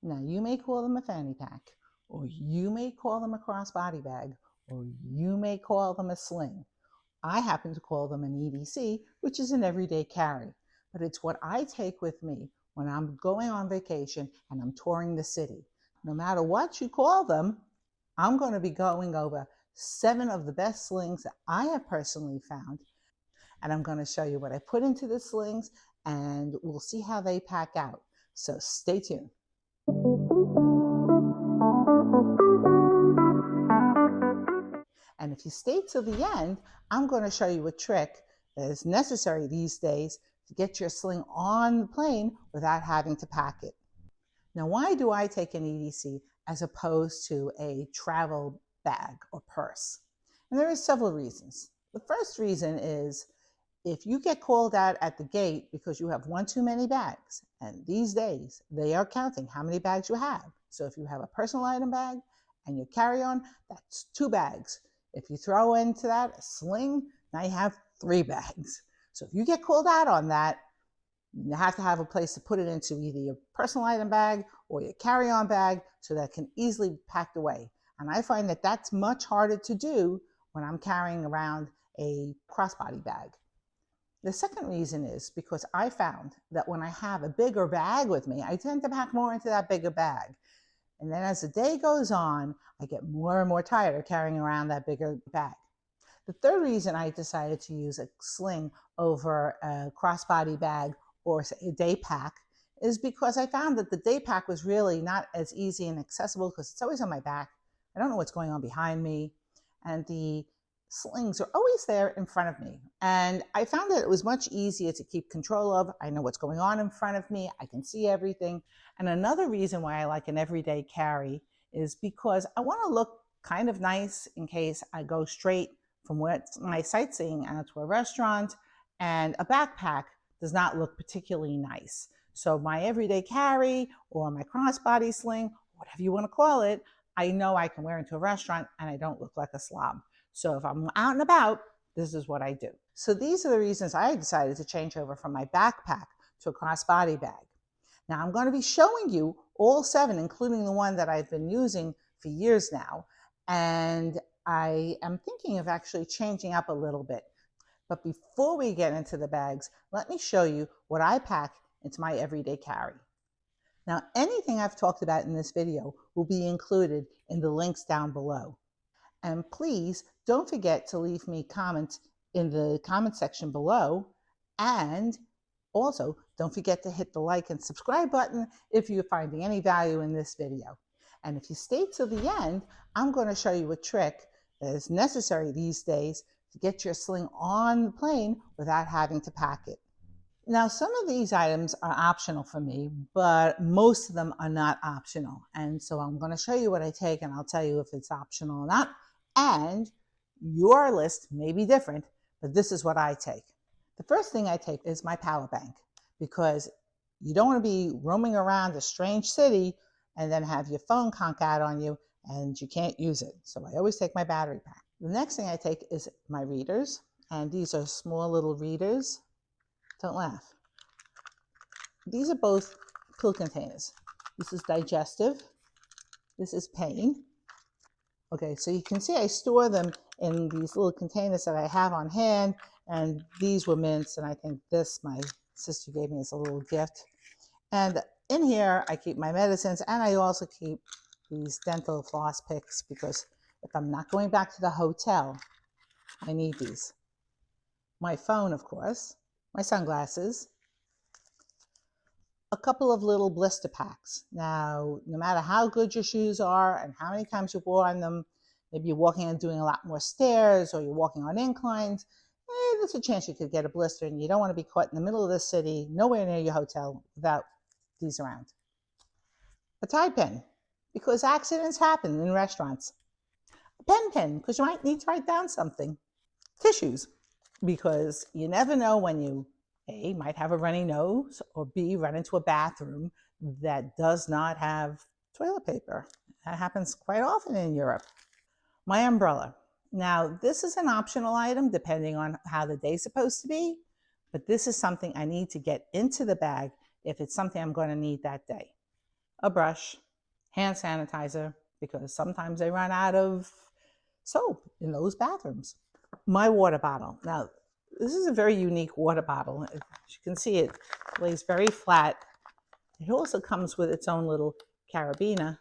Now, you may call them a fanny pack, or you may call them a crossbody bag, or you may call them a sling. I happen to call them an EDC, which is an everyday carry, but it's what I take with me when I'm going on vacation and I'm touring the city. No matter what you call them, I'm going to be going over 7 of the best slings that I have personally found, and I'm going to show you what I put into the slings, and we'll see how they pack out. So stay tuned. And if you stay till the end, I'm going to show you a trick that is necessary these days to get your sling on the plane without having to pack it. Now, why do I take an EDC as opposed to a travel bag or purse? And there are several reasons. The first reason is if you get called out at the gate because you have one too many bags, and these days they are counting how many bags you have. So if you have a personal item bag and your carry-on, that's 2 bags. If you throw into that a sling, now you have 3 bags. So if you get called out on that, you have to have a place to put it into, either your personal item bag or your carry-on bag, so that it can easily be packed away. And I find that that's much harder to do when I'm carrying around a crossbody bag. The second reason is because I found that when I have a bigger bag with me, I tend to pack more into that bigger bag. And then as the day goes on, I get more and more tired of carrying around that bigger bag. The third reason I decided to use a sling over a crossbody bag or say a day pack is because I found that the day pack was really not as easy and accessible because it's always on my back. I don't know what's going on behind me. And the slings are always there in front of me. And I found that it was much easier to keep control of. I know what's going on in front of me. I can see everything. And another reason why I like an everyday carry is because I want to look kind of nice in case I go straight from my sightseeing out to a restaurant, and a backpack does not look particularly nice. So my everyday carry or my crossbody sling, whatever you want to call it, I know I can wear into a restaurant and I don't look like a slob. So if I'm out and about, this is what I do. So these are the reasons I decided to change over from my backpack to a crossbody bag. Now I'm going to be showing you all 7, including the one that I've been using for years now. And I am thinking of actually changing up a little bit. But before we get into the bags, let me show you what I pack into my everyday carry. Now, anything I've talked about in this video will be included in the links down below. And please don't forget to leave me comments in the comment section below. And also, don't forget to hit the like and subscribe button if you're finding any value in this video. And if you stay till the end, I'm going to show you a trick that is necessary these days to get your sling on the plane without having to pack it. Now, some of these items are optional for me, but most of them are not optional. And so I'm going to show you what I take, and I'll tell you if it's optional or not. And your list may be different, but this is what I take. The first thing I take is my power bank, because you don't want to be roaming around a strange city and then have your phone conk out on you and you can't use it. So I always take my battery pack. The next thing I take is my readers, and these are small little readers. Don't laugh. These are both pill containers. This is digestive. This is pain. Okay, so you can see I store them in these little containers that I have on hand, and these were mints, and I think this my sister gave me as a little gift. And in here I keep my medicines, and I also keep these dental floss picks, because if I'm not going back to the hotel, I need these. My phone, of course, my sunglasses, a couple of little blister packs. Now, no matter how good your shoes are and how many times you've worn them, maybe you're walking and doing a lot more stairs, or you're walking on inclines, there's a chance you could get a blister, and you don't want to be caught in the middle of the city, nowhere near your hotel, without these around. A Tide pen, because accidents happen in restaurants. A pen, because you might need to write down something. Tissues, because you never know when you A, might have a runny nose, or B, run into a bathroom that does not have toilet paper. That happens quite often in Europe. My umbrella. Now, this is an optional item depending on how the day's supposed to be, but this is something I need to get into the bag if it's something I'm going to need that day. a brush, hand sanitizer, because sometimes they run out of soap in those bathrooms. My water bottle. Now, this is a very unique water bottle. As you can see, it lays very flat. It also comes with its own little carabiner.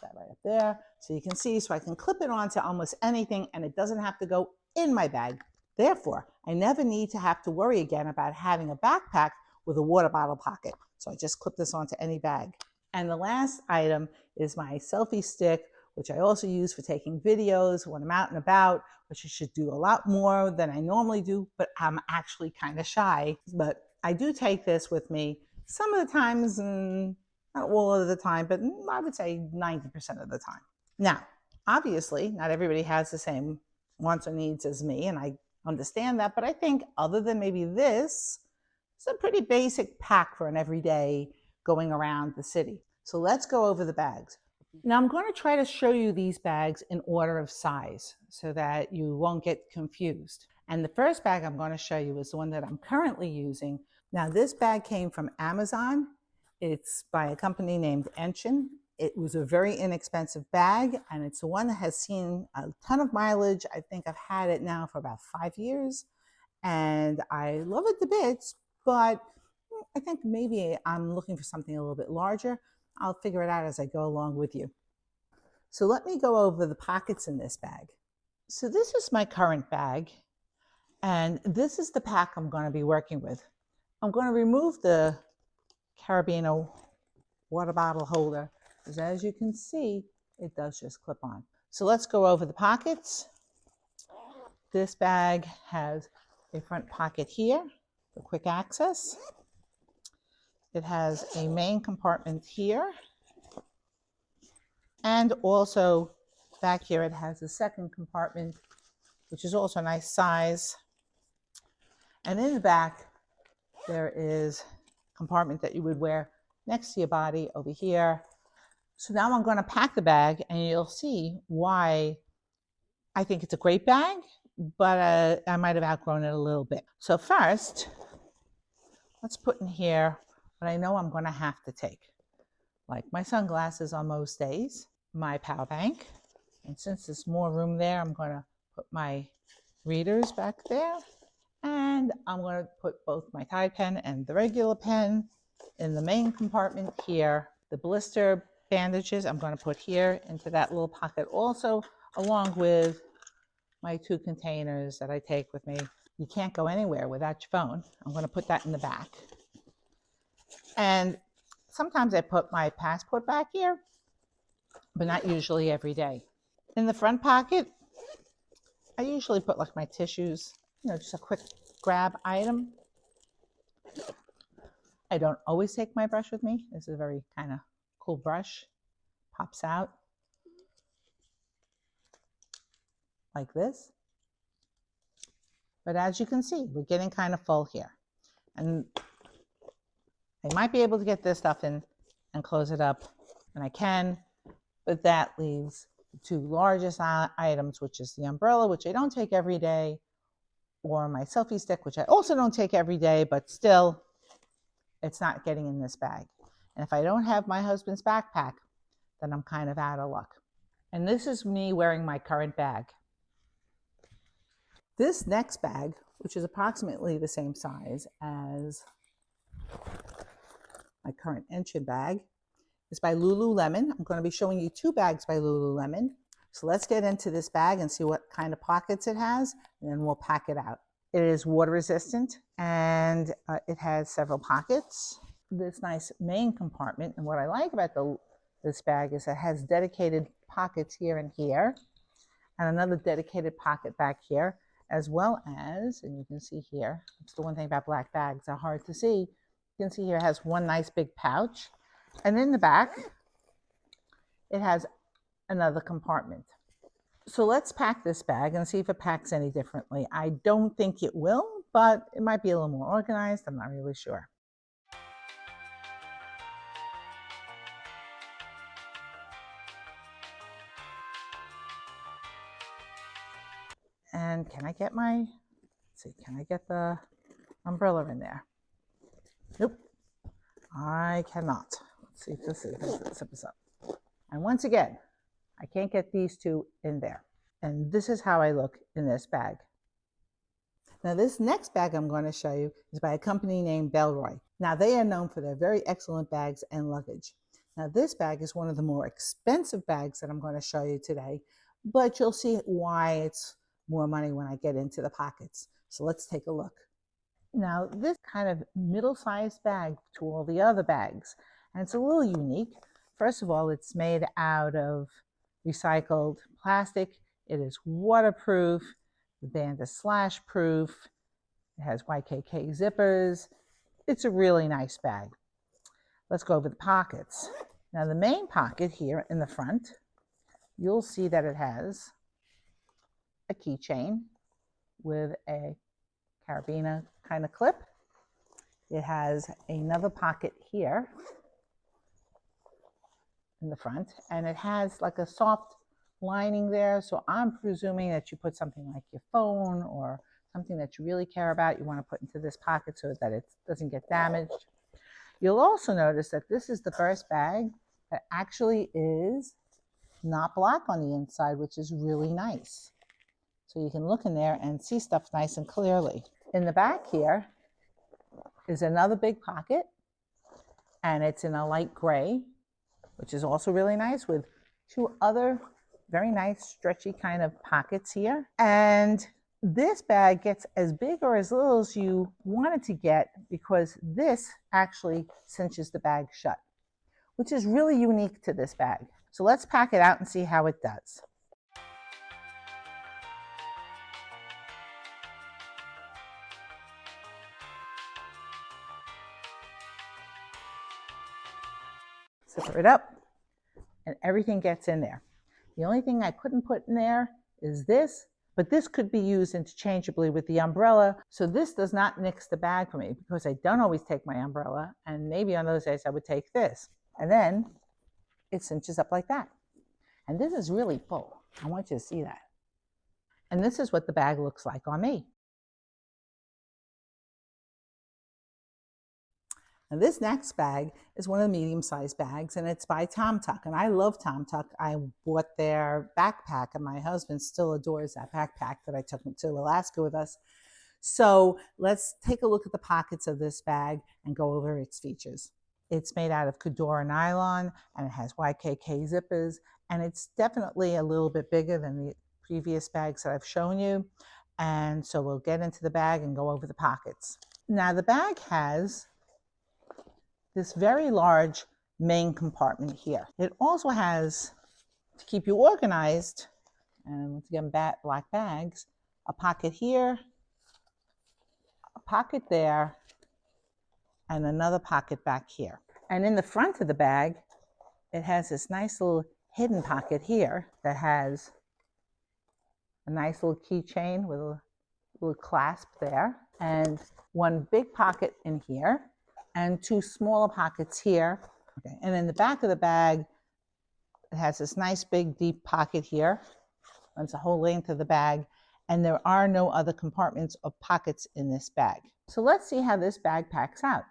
That right up there. So you can see, so I can clip it onto almost anything and it doesn't have to go in my bag. Therefore, I never need to have to worry again about having a backpack with a water bottle pocket. So I just clip this onto any bag. And the last item is my selfie stick, which I also use for taking videos when I'm out and about, which I should do a lot more than I normally do, but I'm actually kind of shy. But I do take this with me some of the times, and not all of the time, but I would say 90% of the time. Now, obviously, not everybody has the same wants or needs as me, and I understand that, but I think other than maybe this, it's a pretty basic pack for an everyday going around the city. So let's go over the bags. Now I'm going to try to show you these bags in order of size so that you won't get confused. And the first bag I'm going to show you is the one that I'm currently using. Now this bag came from Amazon. It's by a company named Entchin. It was a very inexpensive bag, and it's the one that has seen a ton of mileage. I think I've had it now for about 5 years, and I love it to bits, but I think maybe I'm looking for something a little bit larger. I'll figure it out as I go along with you. So let me go over the pockets in this bag. So this is my current bag, and this is the pack I'm going to be working with. I'm going to remove the carabiner water bottle holder, because as you can see, it does just clip on. So let's go over the pockets. This bag has a front pocket here for quick access. It has a main compartment here. And also back here, it has a second compartment, which is also a nice size. And in the back, there is a compartment that you would wear next to your body over here. So now I'm going to pack the bag, and you'll see why I think it's a great bag, but I might have outgrown it a little bit. So first, let's put in here what I know I'm going to have to take, like my sunglasses on most days, my power bank, and since there's more room there, I'm going to put my readers back there, and I'm going to put both my Tide pen and the regular pen in the main compartment here. The blister bandages I'm going to put here into that little pocket also, along with my 2 containers that I take with me. You can't go anywhere without your phone. I'm going to put that in the back. And sometimes I put my passport back here, but not usually every day. In the front pocket, I usually put like my tissues, just a quick grab item. I don't always take my brush with me. This is a very kind of cool brush. Pops out like this. But as you can see, we're getting kind of full here. And I might be able to get this stuff in and close it up, and I can, but that leaves the 2 largest items, which is the umbrella, which I don't take every day, or my selfie stick, which I also don't take every day, but still, it's not getting in this bag. And if I don't have my husband's backpack, then I'm kind of out of luck. And this is me wearing my current bag. This next bag, which is approximately the same size as my current Entchin bag, is by Lululemon. I'm going to be showing you 2 bags by Lululemon. So let's get into this bag and see what kind of pockets it has, and then we'll pack it out. It is water resistant, and it has several pockets. This nice main compartment, and what I like about this bag is it has dedicated pockets here and here, and another dedicated pocket back here, as well as, and you can see here, it's the one thing about black bags, they're hard to see. You can see here it has one nice big pouch, and in the back, it has another compartment. So let's pack this bag and see if it packs any differently. I don't think it will, but it might be a little more organized. I'm not really sure. And can I get my, let's see, can I get the umbrella in there? Nope, I cannot. Let's Let's see if this zips up. And once again, I can't get these two in there. And this is how I look in this bag. Now this next bag I'm going to show you is by a company named Bellroy. Now they are known for their very excellent bags and luggage. Now this bag is one of the more expensive bags that I'm going to show you today, but you'll see why it's more money when I get into the pockets. So let's take a look. Now this kind of middle-sized bag to all the other bags, and it's a little unique. First of all, it's made out of recycled plastic. It is waterproof. The band is slash proof. It has YKK zippers. It's a really nice bag. Let's go over the pockets. Now the main pocket here in the front, you'll see that it has a keychain with a carabiner kind of clip. It has another pocket here in the front, and it has like a soft lining there, so I'm presuming that you put something like your phone or something that you really care about, you want to put into this pocket so that it doesn't get damaged. You'll also notice that this is the first bag that actually is not black on the inside, which is really nice. So you can look in there and see stuff nice and clearly. In the back here is another big pocket, and it's in a light gray, which is also really nice, with two other very nice stretchy kind of pockets here. And this bag gets as big or as little as you want it to get, because this actually cinches the bag shut, which is really unique to this bag. So let's pack it out and see how it does. Zipper it up, and everything gets in there. The only thing I couldn't put in there is this, but this could be used interchangeably with the umbrella. So this does not nix the bag for me, because I don't always take my umbrella, and maybe on those days I would take this. And then it cinches up like that. And this is really full. I want you to see that. And this is what the bag looks like on me. Now this next bag is one of the medium-sized bags, and it's by Tomtoc, and I love Tomtoc. I bought their backpack, and my husband still adores that backpack that I took him to Alaska with us. So let's take a look at the pockets of this bag and go over its features. It's made out of Kudora nylon, and it has YKK zippers, and it's definitely a little bit bigger than the previous bags that I've shown you. And so we'll get into the bag and go over the pockets. Now the bag has this very large main compartment here. It also has, to keep you organized, and once again, black bags, a pocket here, a pocket there, and another pocket back here. And in the front of the bag, it has this nice little hidden pocket here that has a nice little keychain with a little clasp there, and one big pocket in here, and two smaller pockets here. Okay. And in the back of the bag, it has this nice big deep pocket here. Runs the whole length of the bag, and there are no other compartments or pockets in this bag. So let's see how this bag packs out.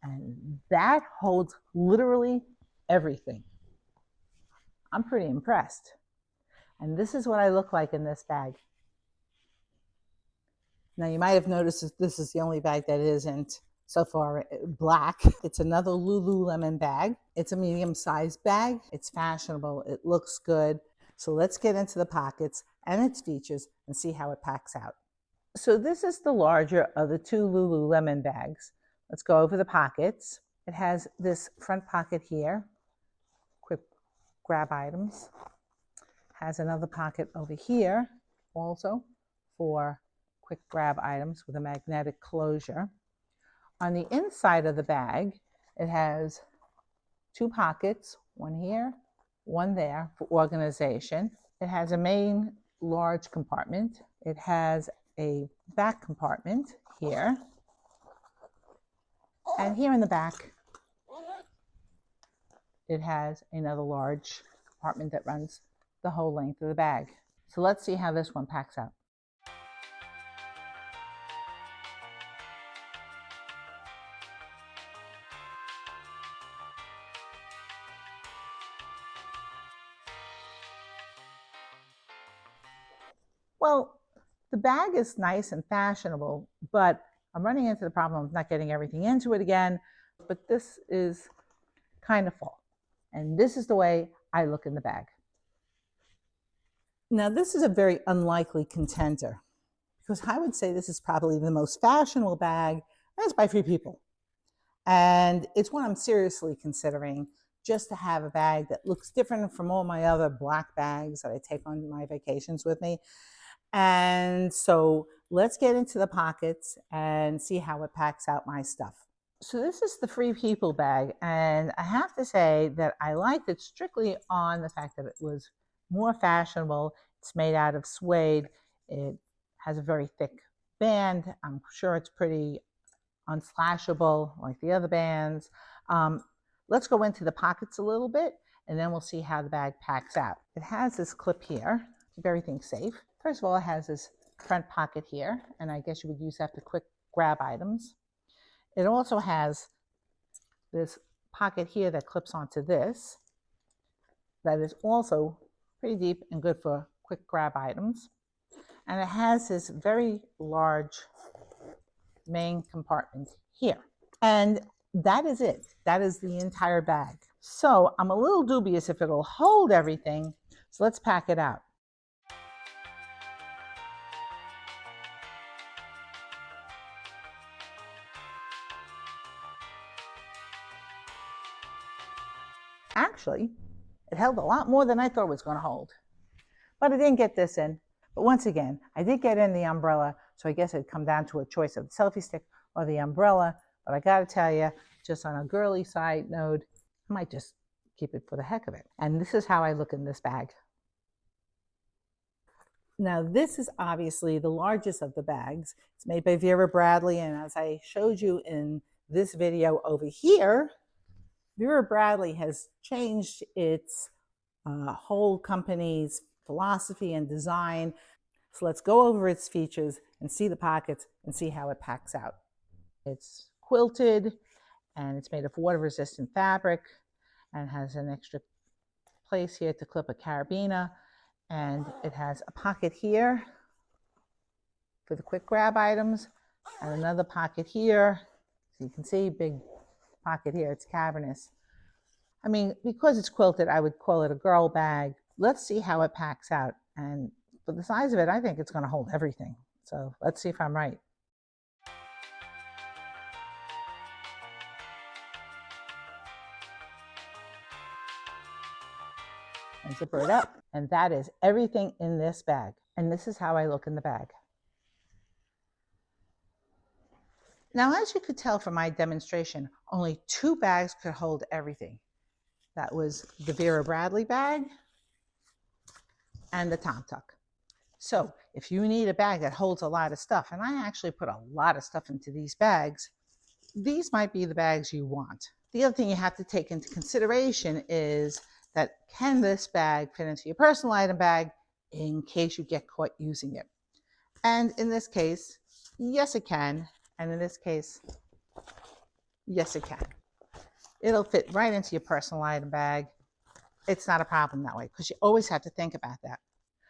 And that holds literally everything. I'm pretty impressed. And this is what I look like in this bag. Now you might have noticed that this is the only bag that isn't so far black. It's another Lululemon bag. It's a medium-sized bag. It's fashionable. It looks good. So let's get into the pockets and its features and see how it packs out. So this is the larger of the two Lululemon bags. Let's go over the pockets. It has this front pocket here, quick grab items. Has another pocket over here also for quick grab items with a magnetic closure. On the inside of the bag, it has two pockets, one here, one there for organization. It has a main large compartment. It has a back compartment here. And here in the back, it has another large compartment that runs the whole length of the bag. So let's see how this one packs out. Well, the bag is nice and fashionable, but I'm running into the problem of not getting everything into it again. But this is kind of full. And this is the way I look in the bag. Now, this is a very unlikely contender because I would say this is probably the most fashionable bag, and it's by 3 people. And it's one I'm seriously considering, just to have a bag that looks different from all my other black bags that I take on my vacations with me. And so let's get into the pockets and see how it packs out my stuff. So this is the Free People bag, and I have to say that I liked it strictly on the fact that it was more fashionable. It's made out of suede. It has a very thick band. I'm sure it's pretty unslashable like the other bands. Let's go into the pockets a little bit, and then we'll see how the bag packs out. It has this clip here to keep everything safe. First of all, it has this front pocket here, and I guess you would use that to quick grab items. It also has this pocket here that clips onto this. That is also pretty deep and good for quick grab items. And it has this very large main compartment here. And that is it. That is the entire bag. So I'm a little dubious if it'll hold everything. So let's pack it out. Actually, it held a lot more than I thought it was going to hold. But I didn't get this in. But once again, I did get in the umbrella, so I guess it'd come down to a choice of the selfie stick or the umbrella. But I got to tell you, just on a girly side note, I might just keep it for the heck of it. And this is how I look in this bag. Now, this is obviously the largest of the bags. It's made by Vera Bradley, and as I showed you in this video over here, Vera Bradley has changed its whole company's philosophy and design. So let's go over its features and see the pockets and see how it packs out. It's quilted and it's made of water-resistant fabric and has an extra place here to clip a carabiner. And it has a pocket here for the quick grab items and another pocket here. So you can see, big pocket here, it's cavernous. I mean, because it's quilted, I would call it a girl bag. Let's see how it packs out. And for the size of it, I think it's going to hold everything. So let's see if I'm right. And zipper it up. And that is everything in this bag. And this is how I look in the bag. Now, as you could tell from my demonstration, only 2 bags could hold everything. That was the Vera Bradley bag and the Tomtoc. So if you need a bag that holds a lot of stuff, and I actually put a lot of stuff into these bags, these might be the bags you want. The other thing you have to take into consideration is that can this bag fit into your personal item bag in case you get caught using it? And in this case, yes, it can. And in this case, yes, it can. It'll fit right into your personal item bag. It's not a problem that way because you always have to think about that.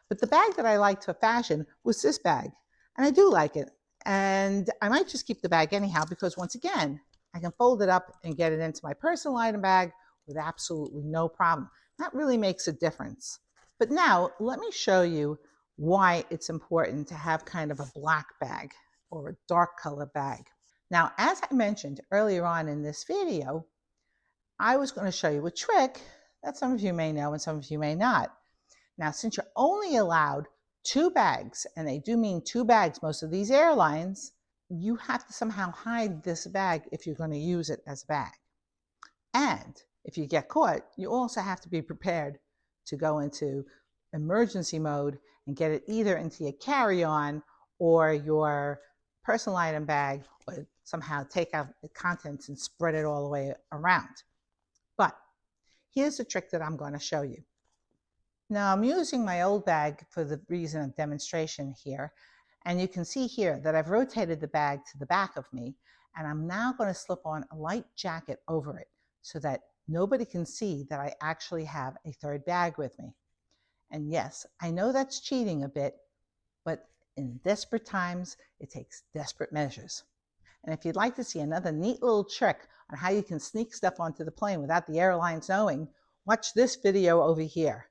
But the bag that I liked for fashion was this bag. And I do like it. And I might just keep the bag anyhow because once again, I can fold it up and get it into my personal item bag with absolutely no problem. That really makes a difference. But now let me show you why it's important to have kind of a black bag or a dark color bag. Now, as I mentioned earlier on in this video, I was going to show you a trick that some of you may know and some of you may not. Now, since you're only allowed 2 bags, and they do mean 2 bags, most of these airlines, you have to somehow hide this bag if you're going to use it as a bag. And if you get caught, you also have to be prepared to go into emergency mode and get it either into your carry-on or your personal item bag, or somehow take out the contents and spread it all the way around. But here's the trick that I'm going to show you. Now I'm using my old bag for the reason of demonstration here, and you can see here that I've rotated the bag to the back of me, and I'm now going to slip on a light jacket over it so that nobody can see that I actually have a third bag with me. And yes, I know that's cheating a bit, but in desperate times, it takes desperate measures. And if you'd like to see another neat little trick on how you can sneak stuff onto the plane without the airlines knowing, watch this video over here.